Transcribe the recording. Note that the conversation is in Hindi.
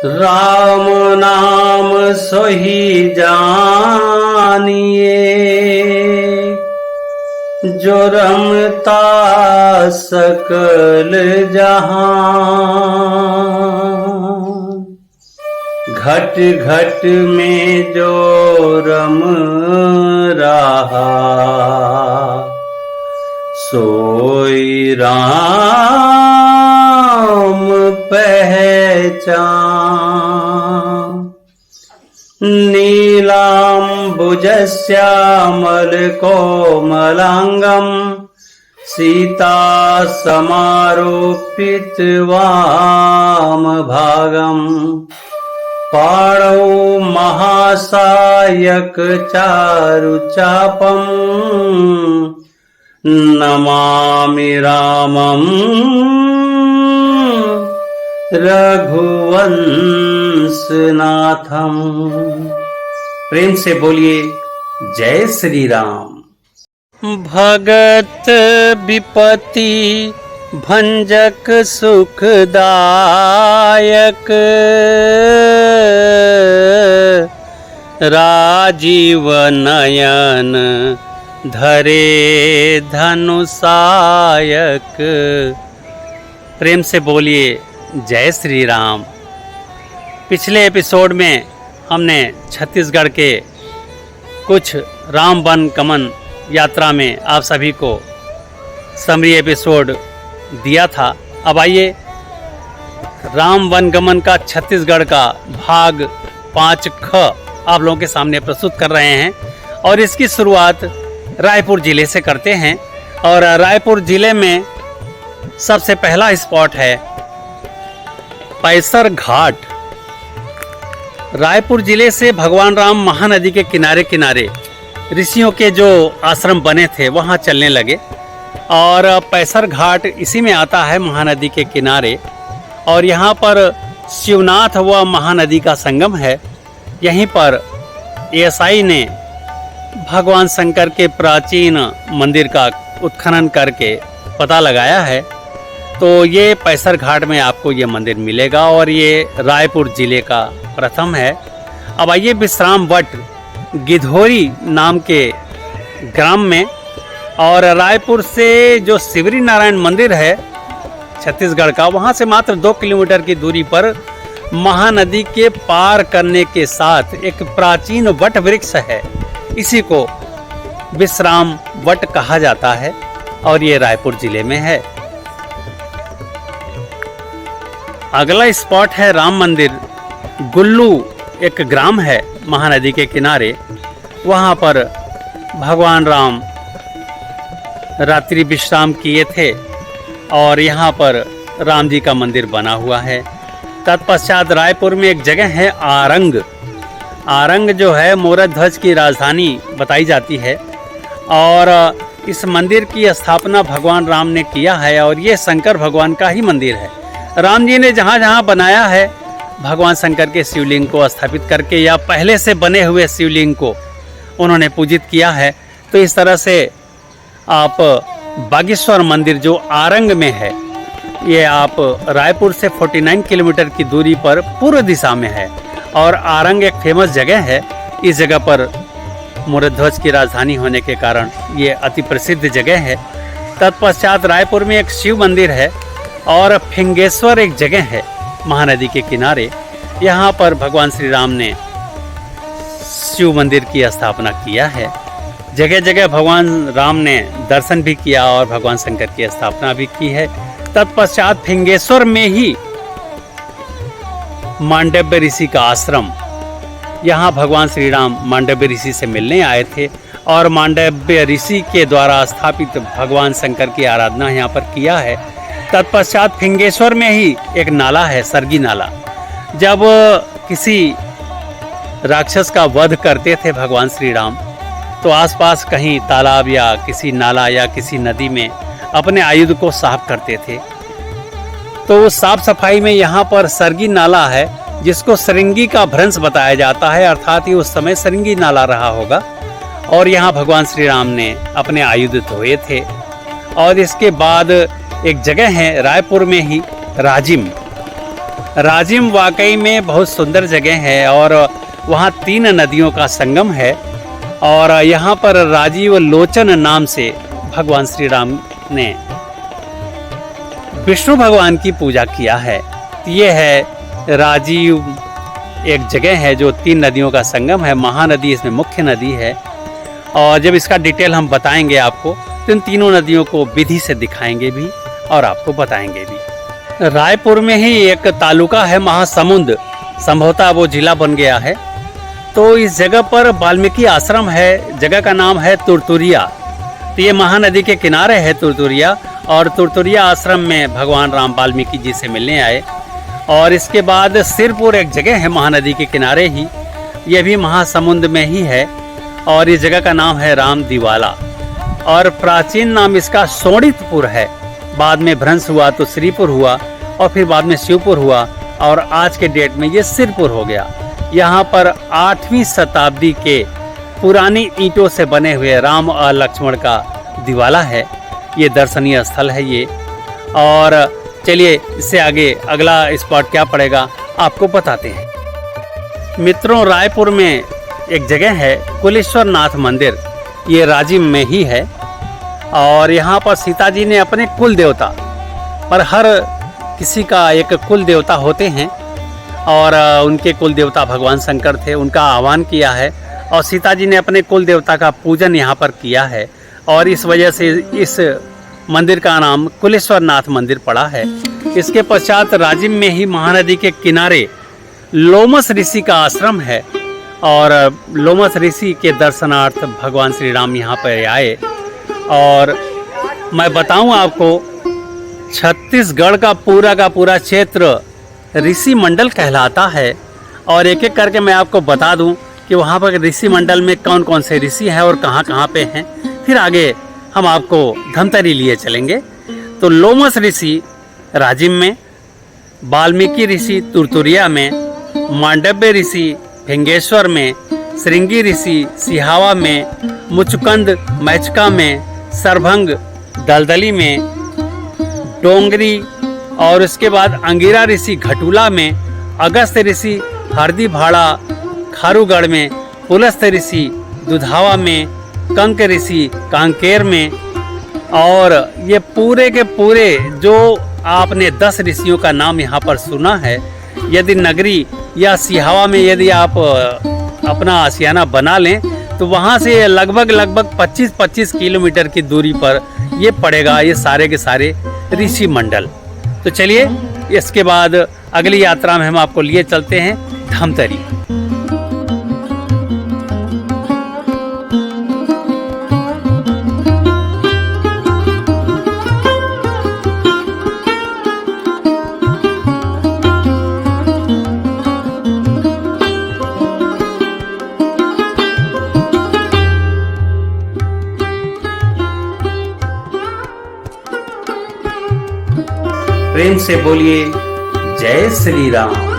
राम नाम सोही जानिए, जो रमता सकल जहां। घट घट में जो रम रहा, सोई राम पहचान। नीलाम्बुजश्यामलकोमलांगं, सीता समारोपित वामभागं। पाणौ महासायक चारुचापं, नमामि रामं रघुवंशनाथम। प्रेम से बोलिए जय श्री राम। भगत विपत्ति भंजक सुखदायक, राजीव नयन धरे धनुषायक। प्रेम से बोलिए जय श्री राम। पिछले एपिसोड में हमने छत्तीसगढ़ के कुछ राम वन गमन यात्रा में आप सभी को समरी एपिसोड दिया था। अब आइए राम वन गमन का छत्तीसगढ़ का भाग 5ख आप लोगों के सामने प्रस्तुत कर रहे हैं। और इसकी शुरुआत रायपुर ज़िले से करते हैं। और रायपुर ज़िले में सबसे पहला स्पॉट है पैसर घाट। रायपुर ज़िले से भगवान राम महानदी के किनारे किनारे ऋषियों के जो आश्रम बने थे वहाँ चलने लगे। और पैसर घाट इसी में आता है, महानदी के किनारे। और यहाँ पर शिवनाथ व महानदी का संगम है। यहीं पर एएसआई ने भगवान शंकर के प्राचीन मंदिर का उत्खनन करके पता लगाया है। तो ये पैसर घाट में आपको ये मंदिर मिलेगा और ये रायपुर ज़िले का प्रथम है। अब आइए विश्राम वट गिधौरी नाम के ग्राम में। और रायपुर से जो शिवरी नारायण मंदिर है छत्तीसगढ़ का, वहाँ से मात्र 2 किलोमीटर की दूरी पर महानदी के पार करने के साथ एक प्राचीन वट वृक्ष है। इसी को विश्राम वट कहा जाता है और ये रायपुर ज़िले में है। अगला स्पॉट है राम मंदिर गुल्लू, एक ग्राम है महानदी के किनारे। वहाँ पर भगवान राम रात्रि विश्राम किए थे और यहाँ पर राम जी का मंदिर बना हुआ है। तत्पश्चात रायपुर में एक जगह है आरंग। आरंग जो है मोरध्वज की राजधानी बताई जाती है। और इस मंदिर की स्थापना भगवान राम ने किया है और ये शंकर भगवान का ही मंदिर है। राम जी ने जहाँ जहाँ बनाया है भगवान शंकर के शिवलिंग को स्थापित करके या पहले से बने हुए शिवलिंग को उन्होंने पूजित किया है। तो इस तरह से आप बागेश्वर मंदिर जो आरंग में है, ये आप रायपुर से 49 किलोमीटर की दूरी पर पूर्व दिशा में है। और आरंग एक फेमस जगह है। इस जगह पर मोरध्वज की राजधानी होने के कारण ये अति प्रसिद्ध जगह है। तत्पश्चात रायपुर में एक शिव मंदिर है और फिंगेश्वर एक जगह है महानदी के किनारे। यहाँ पर भगवान श्री राम ने शिव मंदिर की स्थापना किया है। जगह जगह भगवान राम ने दर्शन भी किया और भगवान शंकर की स्थापना भी की है। तत्पश्चात फिंगेश्वर में ही मांडव्य ऋषि का आश्रम, यहाँ भगवान श्री राम मांडव्य ऋषि से मिलने आए थे और मांडव्य ऋषि के द्वारा स्थापित भगवान शंकर की आराधना यहाँ पर किया है। तत्पश्चात फिंगेश्वर में ही एक नाला है, सरगी नाला। जब किसी राक्षस का वध करते थे भगवान श्री राम, तो आसपास कहीं तालाब या किसी नाला या किसी नदी में अपने आयुध को साफ करते थे। तो उस साफ सफाई में यहाँ पर सरगी नाला है, जिसको सरिंगी का भ्रंश बताया जाता है। अर्थात ही उस समय सरिंगी नाला रहा होगा और यहाँ भगवान श्री राम ने अपने आयुध धोए थे। और इसके बाद एक जगह है रायपुर में ही राजिम। राजिम वाकई में बहुत सुंदर जगह है और वहाँ 3 नदियों का संगम है और यहाँ पर राजीव लोचन नाम से भगवान श्री राम ने विष्णु भगवान की पूजा किया है। ये है राजीव, एक जगह है जो 3 नदियों का संगम है। महानदी इसमें मुख्य नदी है और जब इसका डिटेल हम बताएंगे आपको तो इन तीनों नदियों को विधि से दिखाएंगे भी और आपको बताएंगे भी। रायपुर में ही एक तालुका है महासमुंद, संभवतः वो जिला बन गया है। तो इस जगह पर वाल्मीकि आश्रम है, जगह का नाम है तुरतुरिया। तो ये महानदी के किनारे है तुरतुरिया और तुरतुरिया आश्रम में भगवान राम वाल्मीकि जी से मिलने आए। और इसके बाद सिरपुर एक जगह है महानदी के किनारे ही, ये भी महासमुंद में ही है और इस जगह का नाम है राम दिवाला और प्राचीन नाम इसका सोणितपुर है। बाद में भ्रंश हुआ तो श्रीपुर हुआ और फिर बाद में शिवपुर हुआ और आज के डेट में ये सिरपुर हो गया। यहाँ पर 8वीं शताब्दी के पुरानी ईंटों से बने हुए राम और लक्ष्मण का दिवाला है। ये दर्शनीय स्थल है ये। और चलिए इससे आगे अगला स्पॉट क्या पड़ेगा आपको बताते हैं। मित्रों, रायपुर में एक जगह है कुलेश्वर नाथ मंदिर, ये राजिम में ही है और यहाँ पर सीता जी ने अपने कुल देवता, पर हर किसी का एक कुल देवता होते हैं और उनके कुल देवता भगवान शंकर थे, उनका आह्वान किया है और सीता जी ने अपने कुल देवता का पूजन यहाँ पर किया है और इस वजह से इस मंदिर का नाम कुलेश्वर नाथ मंदिर पड़ा है। इसके पश्चात राजिम में ही महानदी के किनारे लोमस ऋषि का आश्रम है और लोमस ऋषि के दर्शनार्थ भगवान श्री राम यहाँ पर आए। और मैं बताऊं आपको, छत्तीसगढ़ का पूरा क्षेत्र ऋषि मंडल कहलाता है और एक एक करके मैं आपको बता दूं कि वहाँ पर ऋषि मंडल में कौन कौन से ऋषि हैं और कहाँ पे हैं। फिर आगे हम आपको धमतरी लिए चलेंगे। तो लोमस ऋषि राजिम में, वाल्मीकि ऋषि तुरतुरिया में, मांडव्य ऋषि भिंगेश्वर में, श्रृंगी ऋषि सिहावा में, मुचकंद मैचका में, सरभंग दलदली में, डोंगरी और उसके बाद अंगिरा ऋषि घटुला में, अगस्त ऋषि हरदी भाड़ा खारूगढ़ में, पुलस्त ऋषि दुधावा में, कंक ऋषि कांकेर में। और ये पूरे के पूरे जो आपने 10 ऋषियों का नाम यहाँ पर सुना है, यदि नगरी या सिहावा में यदि आप अपना आशियाना बना लें तो वहाँ से लगभग 25-25 किलोमीटर की दूरी पर ये पड़ेगा, ये सारे के सारे ऋषि मंडल। तो चलिए इसके बाद अगली यात्रा में हम आपको लिए चलते हैं धमतरी। प्रेम से बोलिए जय श्री राम।